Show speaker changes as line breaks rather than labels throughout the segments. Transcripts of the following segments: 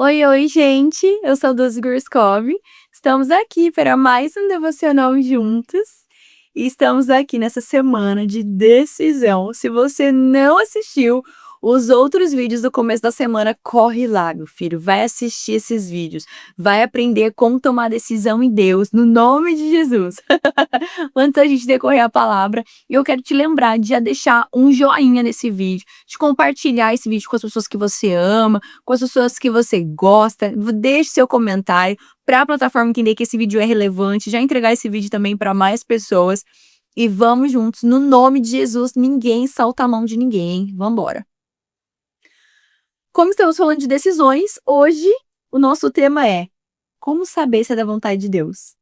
Oi, oi, gente! Eu sou a Dulce Gurskov. Estamos aqui para mais um devocional juntos. E estamos aqui nessa semana de decisão. Se você não assistiu os outros vídeos do começo da semana, corre lá, meu filho. Vai assistir esses vídeos. Vai aprender como tomar decisão em Deus, no nome de Jesus. Antes da gente decorrer a palavra, eu quero te lembrar de já deixar um joinha nesse vídeo, de compartilhar esse vídeo com as pessoas que você ama, com as pessoas que você gosta. Deixe seu comentário para a plataforma entender que esse vídeo é relevante, já entregar esse vídeo também para mais pessoas. E vamos juntos, no nome de Jesus, ninguém salta a mão de ninguém. Vamos embora. Como estamos falando de decisões, hoje o nosso tema é como saber se é da vontade de Deus.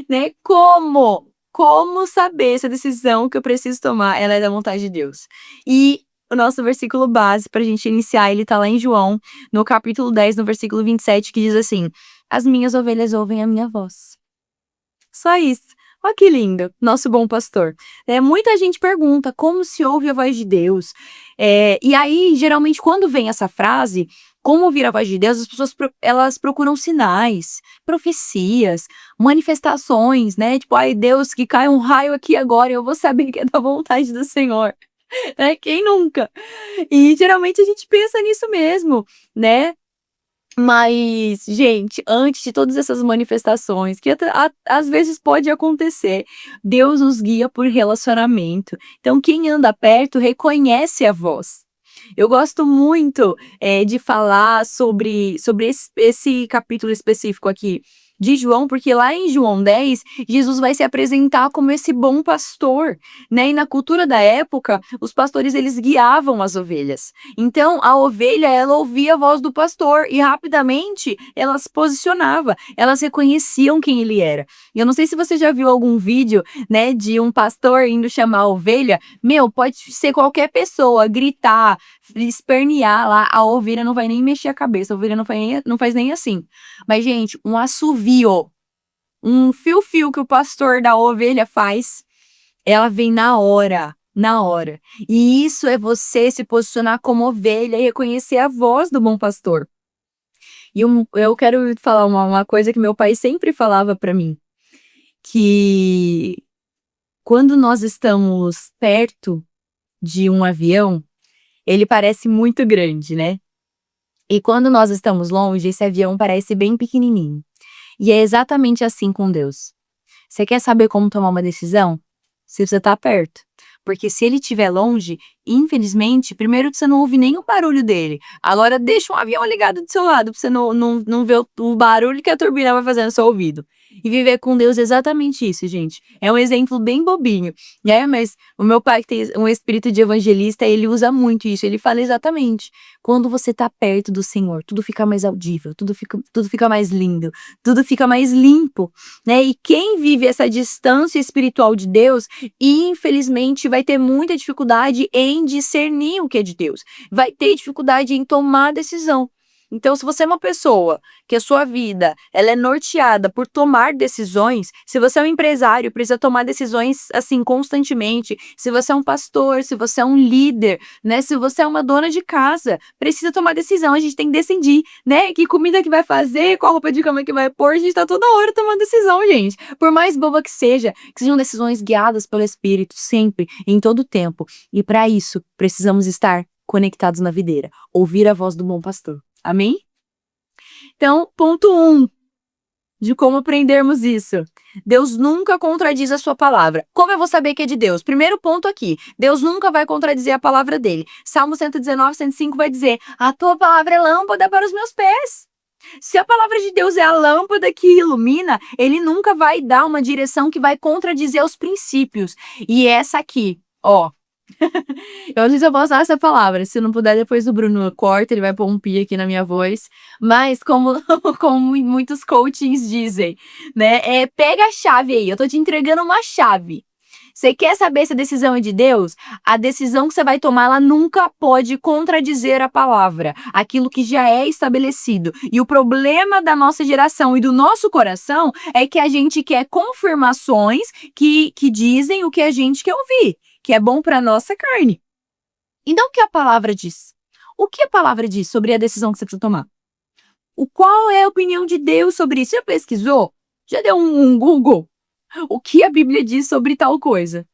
Né? Como saber se a decisão que eu preciso tomar, ela é da vontade de Deus? E o nosso versículo base para a gente iniciar, ele tá lá em João, no capítulo 10, no versículo 27, que diz assim: as minhas ovelhas ouvem a minha voz. Só isso. Olha que lindo, nosso bom pastor. Muita gente pergunta como se ouve a voz de Deus. E aí, geralmente, quando vem essa frase, como ouvir a voz de Deus, as pessoas elas procuram sinais, profecias, manifestações, né? Tipo, ai Deus, que cai um raio aqui agora, eu vou saber que é da vontade do Senhor. Quem nunca? E geralmente a gente pensa nisso mesmo, né? Mas, gente, antes de todas essas manifestações, que às vezes pode acontecer, Deus nos guia por relacionamento. Então, quem anda perto reconhece a voz. Eu gosto muito de falar sobre esse capítulo específico aqui de João, porque lá em João 10, Jesus vai se apresentar como esse bom pastor, né? E na cultura da época, os pastores, eles guiavam as ovelhas. Então, a ovelha, ela ouvia a voz do pastor e rapidamente ela se posicionava, elas reconheciam quem ele era. E eu não sei se você já viu algum vídeo, né, de um pastor indo chamar a ovelha. Meu, pode ser qualquer pessoa, gritar, espernear lá, a ovelha não vai nem mexer a cabeça, a ovelha não faz nem assim. Mas, gente, um assovio, um fio-fio que o pastor da ovelha faz, ela vem na hora, na hora. E isso é você se posicionar como ovelha e reconhecer a voz do bom pastor. E eu quero falar uma coisa que meu pai sempre falava para mim, que quando nós estamos perto de um avião, ele parece muito grande, né? E quando nós estamos longe, esse avião parece bem pequenininho. E é exatamente assim com Deus. Você quer saber como tomar uma decisão? Se você tá perto. Porque se ele estiver longe, infelizmente, primeiro que você não ouve nem o barulho dele. Agora deixa um avião ligado do seu lado pra você não ver o barulho que a turbina vai fazer no seu ouvido. E viver com Deus é exatamente isso, gente. É um exemplo bem bobinho. Mas o meu pai, que tem um espírito de evangelista, ele usa muito isso. Ele fala exatamente. Quando você tá perto do Senhor, tudo fica mais audível, tudo fica mais lindo, tudo fica mais limpo, né? E quem vive essa distância espiritual de Deus, infelizmente, vai ter muita dificuldade em discernir o que é de Deus. Vai ter dificuldade em tomar decisão. Então, se você é uma pessoa que a sua vida ela é norteada por tomar decisões, se você é um empresário, precisa tomar decisões assim constantemente, se você é um pastor, se você é um líder, né, se você é uma dona de casa, precisa tomar decisão, a gente tem que decidir, né, que comida que vai fazer, qual roupa de cama que vai pôr, a gente tá toda hora tomando decisão, gente. Por mais boba que sejam decisões guiadas pelo Espírito, sempre, em todo o tempo. E para isso, precisamos estar conectados na videira, ouvir a voz do bom pastor. Amém? Então, ponto 1 de como aprendermos isso. Deus nunca contradiz a sua palavra. Como eu vou saber que é de Deus? Primeiro ponto aqui, Deus nunca vai contradizer a palavra dele. Salmo 119, 105 vai dizer: a tua palavra é lâmpada para os meus pés. Se a palavra de Deus é a lâmpada que ilumina, ele nunca vai dar uma direção que vai contradizer os princípios. E essa aqui, ó. Eu não sei se eu posso usar essa palavra. Se não puder, depois o Bruno corta, ele vai pôr um pi aqui na minha voz. Mas como muitos coachings dizem, né? Pega a chave aí. Eu tô te entregando uma chave. Você quer saber se a decisão é de Deus? A decisão que você vai tomar, ela nunca pode contradizer a palavra, aquilo que já é estabelecido. E o problema da nossa geração e do nosso coração é que a gente quer confirmações que dizem o que a gente quer ouvir, que é bom para nossa carne. Então, o que a palavra diz? O que a palavra diz sobre a decisão que você precisa tomar? Qual é a opinião de Deus sobre isso? Já pesquisou? Já deu um Google? O que a Bíblia diz sobre tal coisa?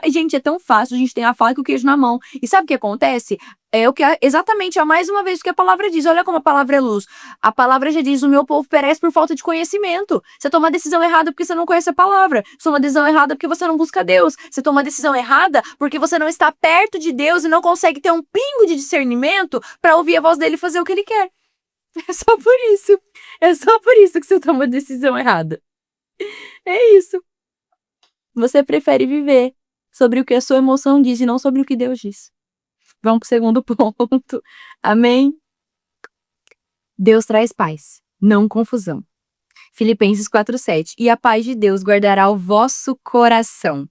Gente, é tão fácil, a gente tem a faca e o queijo na mão. E sabe o que acontece? É o que exatamente, mais uma vez, o que a palavra diz. Olha como a palavra é luz. A palavra já diz: o meu povo perece por falta de conhecimento. Você toma a decisão errada porque você não conhece a palavra. Você toma a decisão errada porque você não busca Deus. Você toma a decisão errada porque você não está perto de Deus e não consegue ter um pingo de discernimento para ouvir a voz dele e fazer o que ele quer. É só por isso. É só por isso que você toma a decisão errada. É isso. Você prefere viver sobre o que a sua emoção diz e não sobre o que Deus diz. Vamos pro segundo ponto. Amém? Deus traz paz, não confusão. Filipenses 4:7. E a paz de Deus guardará o vosso coração.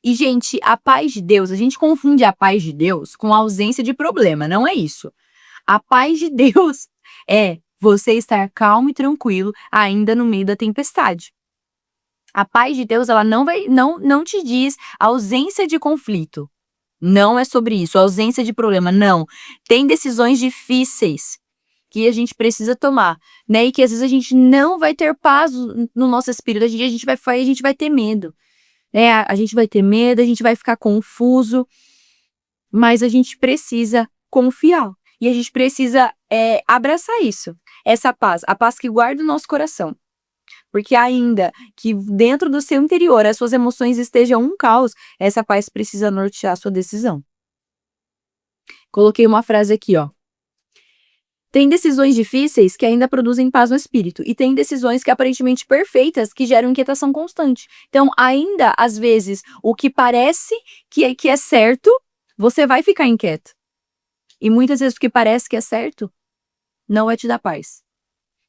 E, gente, a paz de Deus, a gente confunde a paz de Deus com a ausência de problema, não é isso. A paz de Deus é você estar calmo e tranquilo ainda no meio da tempestade. A paz de Deus, ela não te diz ausência de conflito. Não é sobre isso, ausência de problema, não. Tem decisões difíceis que a gente precisa tomar, né? E que às vezes a gente não vai ter paz no nosso espírito, a gente vai ter medo, né? A gente vai ter medo, a gente vai ficar confuso, mas a gente precisa confiar. E a gente precisa abraçar isso, essa paz, a paz que guarda o nosso coração. Porque ainda que dentro do seu interior as suas emoções estejam um caos, essa paz precisa nortear a sua decisão. Coloquei uma frase aqui, ó. Tem decisões difíceis que ainda produzem paz no espírito, e tem decisões que aparentemente perfeitas que geram inquietação constante. Então, ainda, às vezes, o que parece que é certo, você vai ficar inquieto. E muitas vezes o que parece que é certo, não vai te dar paz.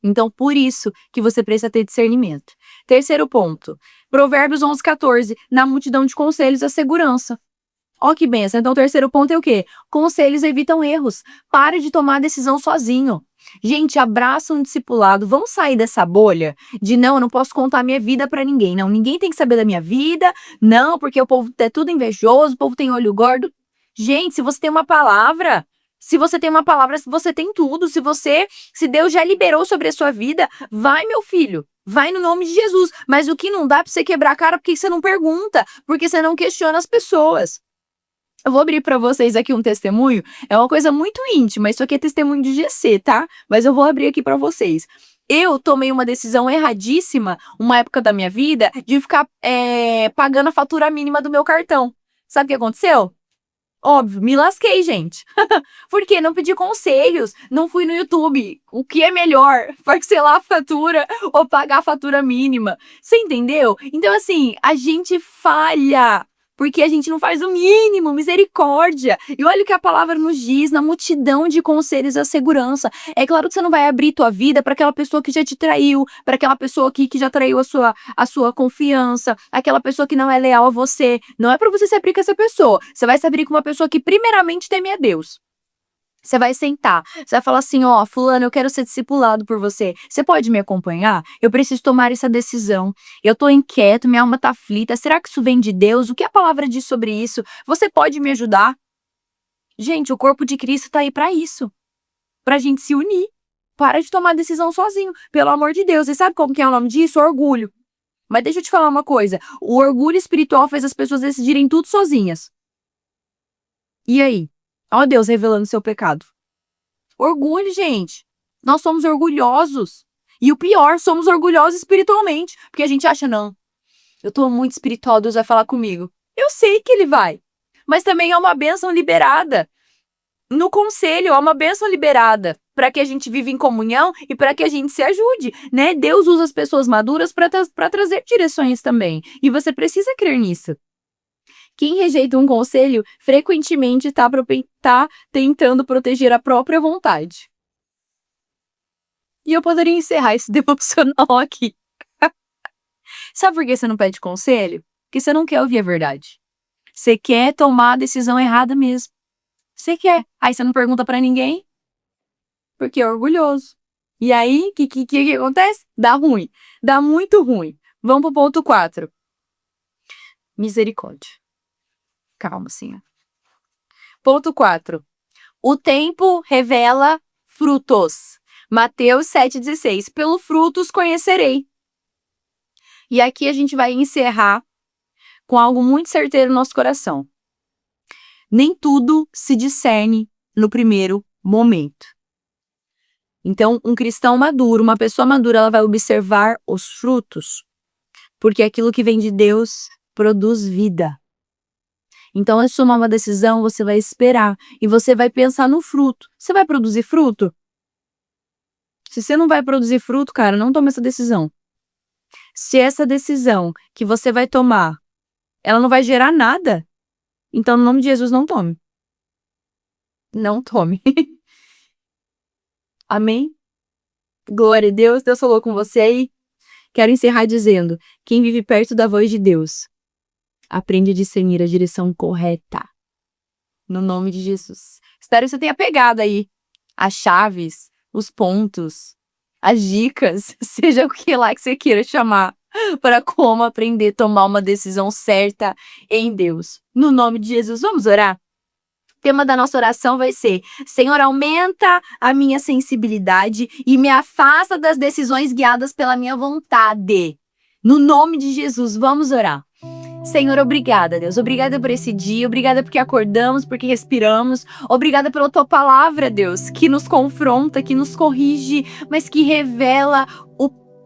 Então, por isso que você precisa ter discernimento. Terceiro ponto, Provérbios 11:14. Na multidão de conselhos, a segurança. Ó que benção. Então, o terceiro ponto é o quê? Conselhos evitam erros. Pare de tomar decisão sozinho. Gente, abraça um discipulado. Vamos sair dessa bolha de não, eu não posso contar minha vida pra ninguém. Não, ninguém tem que saber da minha vida. Não, porque o povo é tudo invejoso, o povo tem olho gordo. Gente, se você tem uma palavra, você tem tudo. Se Deus já liberou sobre a sua vida, vai, meu filho. Vai no nome de Jesus. Mas o que não dá pra você quebrar a cara, porque você não pergunta, porque você não questiona as pessoas. Eu vou abrir pra vocês aqui um testemunho. É uma coisa muito íntima. Isso aqui é testemunho de GC, tá? Mas eu vou abrir aqui pra vocês. Eu tomei uma decisão erradíssima, uma época da minha vida, de ficar pagando a fatura mínima do meu cartão. Sabe o que aconteceu? Óbvio, me lasquei, gente. Porque não pedi conselhos, não fui no YouTube. O que é melhor? Parcelar a fatura ou pagar a fatura mínima? Você entendeu? Então, assim, a gente falha. Porque a gente não faz o mínimo, misericórdia. E olha o que a palavra nos diz, na multidão de conselhos a segurança. É claro que você não vai abrir tua vida para aquela pessoa que já te traiu, para aquela pessoa que já traiu a sua confiança, aquela pessoa que não é leal a você. Não é para você se abrir com essa pessoa. Você vai se abrir com uma pessoa que primeiramente teme a Deus. Você vai sentar, você vai falar assim, ó, fulano, eu quero ser discipulado por você. Você pode me acompanhar? Eu preciso tomar essa decisão. Eu tô inquieto, minha alma tá aflita. Será que isso vem de Deus? O que a palavra diz sobre isso? Você pode me ajudar? Gente, o corpo de Cristo tá aí pra isso. Pra gente se unir. Para de tomar decisão sozinho, pelo amor de Deus. E sabe como que é o nome disso? Orgulho. Mas deixa eu te falar uma coisa. O orgulho espiritual fez as pessoas decidirem tudo sozinhas. E aí? Ó Deus revelando seu pecado. Orgulho, gente. Nós somos orgulhosos. E o pior, somos orgulhosos espiritualmente. Porque a gente acha, não, eu tô muito espiritual, Deus vai falar comigo. Eu sei que ele vai. Mas também há uma bênção liberada. No conselho, há uma bênção liberada para que a gente viva em comunhão e para que a gente se ajude, né? Deus usa as pessoas maduras para trazer direções também. E você precisa crer nisso. Quem rejeita um conselho frequentemente está tentando proteger a própria vontade. E eu poderia encerrar esse devocional aqui. Sabe por que você não pede conselho? Porque você não quer ouvir a verdade. Você quer tomar a decisão errada mesmo. Você quer. Aí você não pergunta pra ninguém, porque é orgulhoso. E aí, o que acontece? Dá ruim. Dá muito ruim. Vamos pro ponto 4. Misericórdia. Calma, senhor. Ponto 4. O tempo revela frutos, Mateus 7,16. Pelo fruto os conhecerei. E aqui a gente vai encerrar com algo muito certeiro no nosso coração. Nem tudo se discerne no primeiro momento. Então, um cristão maduro, uma pessoa madura, ela vai observar os frutos, porque aquilo que vem de Deus produz vida. Então, antes de tomar uma decisão, você vai esperar e você vai pensar no fruto. Você vai produzir fruto? Se você não vai produzir fruto, cara, não tome essa decisão. Se essa decisão que você vai tomar, ela não vai gerar nada, então, no nome de Jesus, não tome. Não tome. Amém? Glória a Deus. Deus falou com você aí. Quero encerrar dizendo, quem vive perto da voz de Deus, aprende a discernir a direção correta. No nome de Jesus. Espero que você tenha pegado aí as chaves, os pontos, as dicas, seja o que lá que você queira chamar, para como aprender a tomar uma decisão certa em Deus. No nome de Jesus, vamos orar? O tema da nossa oração vai ser: Senhor, aumenta a minha sensibilidade e me afasta das decisões guiadas pela minha vontade. No nome de Jesus, vamos orar. Senhor, obrigada, Deus. Obrigada por esse dia. Obrigada porque acordamos, porque respiramos. Obrigada pela tua palavra, Deus, que nos confronta, que nos corrige, mas que revela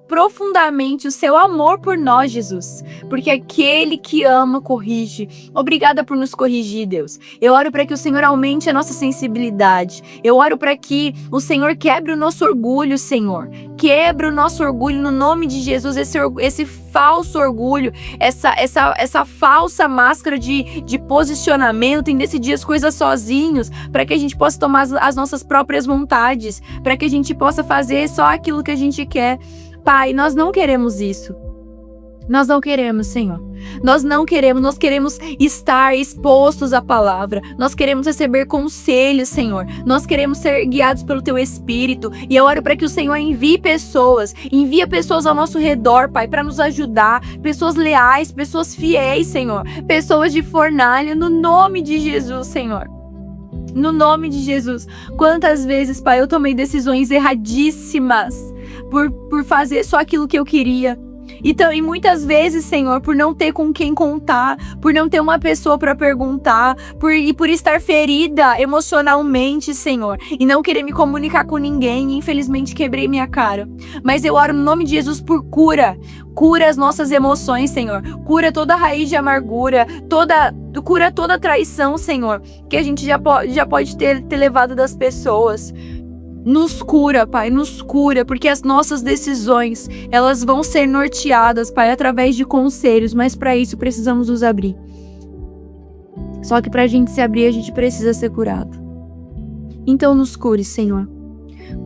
profundamente o seu amor por nós, Jesus, porque aquele que ama corrige. Obrigada por nos corrigir, Deus. Eu oro para que o Senhor aumente a nossa sensibilidade. Eu oro para que o Senhor quebre o nosso orgulho, Senhor. Quebra o nosso orgulho no nome de Jesus, esse falso orgulho, essa falsa máscara de posicionamento em decidir as coisas sozinhos, para que a gente possa tomar as nossas próprias vontades, para que a gente possa fazer só aquilo que a gente quer. Pai, nós não queremos isso. Nós não queremos, Senhor. Nós queremos estar expostos à palavra. Nós queremos receber conselhos, Senhor. Nós queremos ser guiados pelo Teu Espírito. E eu oro para que o Senhor envie pessoas ao nosso redor, Pai, para nos ajudar. Pessoas leais, pessoas fiéis, Senhor. Pessoas de fornalha, no nome de Jesus, Senhor. No nome de Jesus. Quantas vezes, Pai, eu tomei decisões erradíssimas por fazer só aquilo que eu queria. Então, e muitas vezes, Senhor, por não ter com quem contar, por não ter uma pessoa para perguntar, por estar ferida emocionalmente, Senhor, e não querer me comunicar com ninguém, e infelizmente quebrei minha cara. Mas eu oro no nome de Jesus por cura. Cura as nossas emoções, Senhor. Cura toda raiz de amargura, cura toda traição, Senhor, que a gente já pode ter levado das pessoas. Nos cura, Pai, nos cura, porque as nossas decisões, elas vão ser norteadas, Pai, através de conselhos, mas para isso precisamos nos abrir. Só que para a gente se abrir, a gente precisa ser curado. Então nos cure, Senhor.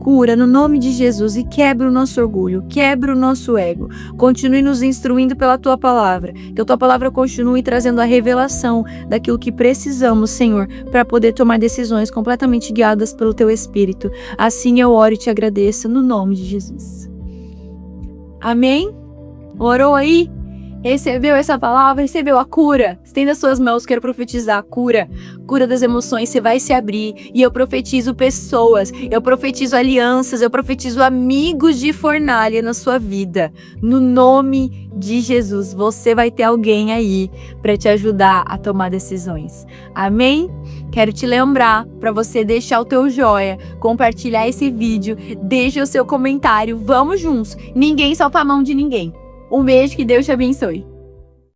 Cura no nome de Jesus e quebra o nosso orgulho, quebra o nosso ego. Continue nos instruindo pela Tua palavra, que a Tua palavra continue trazendo a revelação daquilo que precisamos, Senhor, para poder tomar decisões completamente guiadas pelo Teu Espírito. Assim eu oro e te agradeço no nome de Jesus. Amém? Orou aí? Recebeu essa palavra? Recebeu a cura? Estenda as suas mãos, quero profetizar a cura. Cura das emoções, você vai se abrir. E eu profetizo pessoas, eu profetizo alianças, eu profetizo amigos de fornalha na sua vida. No nome de Jesus, você vai ter alguém aí para te ajudar a tomar decisões. Amém? Quero te lembrar para você deixar o teu joia, compartilhar esse vídeo, deixa o seu comentário. Vamos juntos. Ninguém solta a mão de ninguém. Um beijo, que Deus te abençoe.